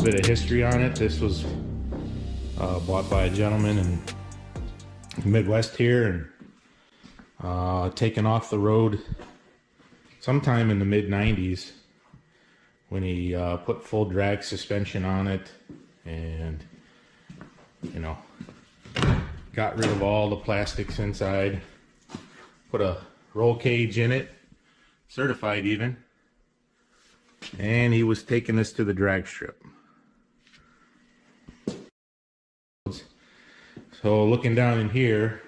bit of history on it. This was bought by a gentleman in the Midwest here and taken off the road sometime in the mid-90s when he put full drag suspension on it and, you know, got rid of all the plastics inside, put a roll cage in it, certified even, and he was taking this to the drag strip. So looking down in here,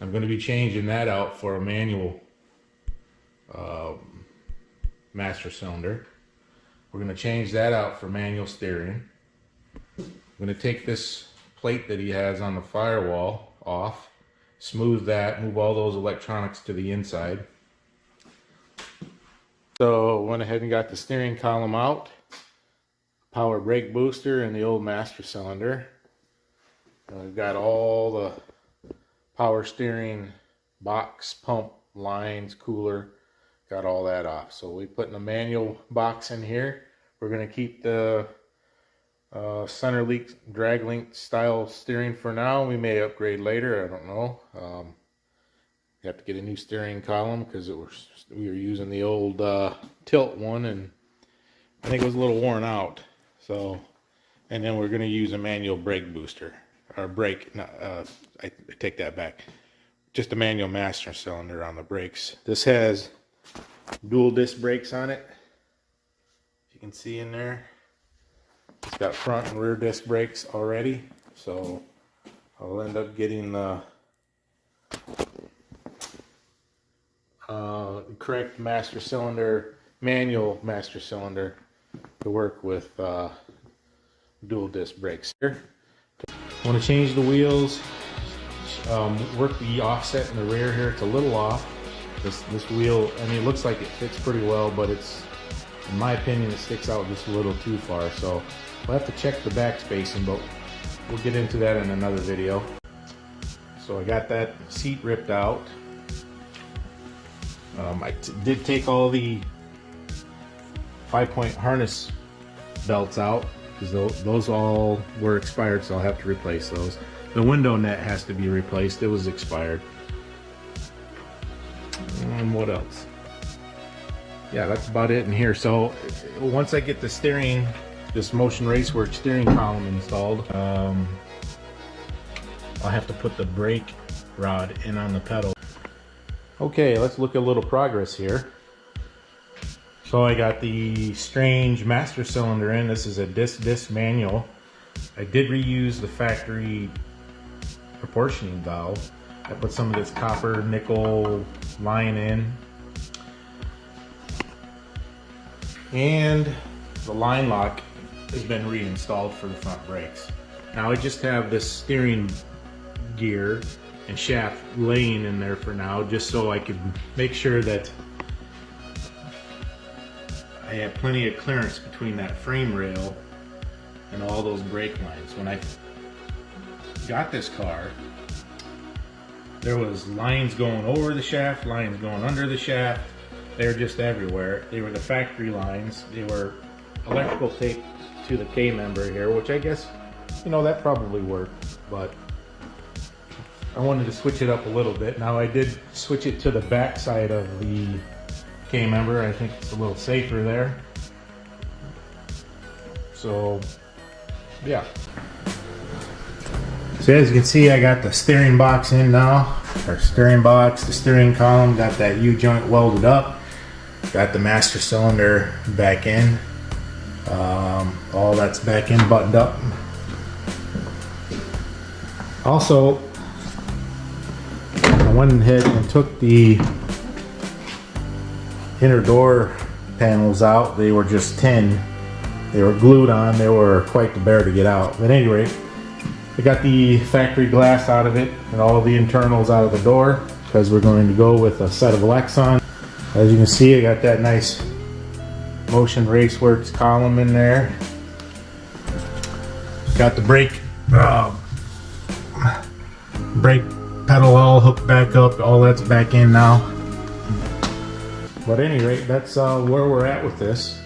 I'm going to be changing that out for a manual master cylinder. We're going to change that out for manual steering. I'm going to take this plate that he has on the firewall off, smooth that, move all those electronics to the inside. So went ahead and got the steering column out, power brake booster, and the old master cylinder. We've got all the power steering box, pump, lines, cooler, got all that off. So we put in a manual box in here. We're going to keep the center leak, drag link style steering for now. We may upgrade later, I don't know. You have to get a new steering column because we were using the old tilt one, and I think it was a little worn out. So, and then we're going to use a manual brake booster. Or brake, I take that back. Just a manual master cylinder on the brakes. This has dual disc brakes on it. You can see in there. It's got front and rear disc brakes already. So I'll end up getting the correct master cylinder, manual master cylinder to work with dual disc brakes here. I want to change the wheels, work the offset in the rear here. It's a little off. This wheel, I mean, it looks like it fits pretty well, but it's, in my opinion, it sticks out just a little too far. So we'll have to check the back spacing, but we'll get into that in another video. So I got that seat ripped out. I did take all the 5-point harness belts out, because those all were expired, so I'll have to replace those. The window net has to be replaced. It was expired. And what else? Yeah, that's about it in here. So once I get the steering, this Motion Raceworks steering column installed, I'll have to put the brake rod in on the pedal. Okay, let's look at a little progress here. So I got the strange master cylinder in. This is a disc manual. I did reuse the factory proportioning valve. I put some of this copper nickel line in. And the line lock has been reinstalled for the front brakes. Now I just have this steering gear and shaft laying in there for now, just so I could make sure that I had plenty of clearance between that frame rail and all those brake lines. When I got this car, there was lines going over the shaft, lines going under the shaft. They were just everywhere. They were the factory lines. They were electrical taped to the K-member here, which I guess, you know, that probably worked, but I wanted to switch it up a little bit. Now I did switch it to the back side of the K-member. I think it's a little safer there. So yeah. So as you can see, I got the steering box in now. Our steering box, the steering column, got that U-joint welded up. Got the master cylinder back in. All that's back in, buttoned up. Also, I went ahead and took the inner door panels out. They were just tin. They were glued on. They were quite the bear to get out. But anyway, I got the factory glass out of it and all the internals out of the door, because we're going to go with a set of Lexon. As you can see, I got that nice Motion Raceworks column in there. Got the brake pedal all hooked back up. All that's back in now. But at any rate, that's where we're at with this.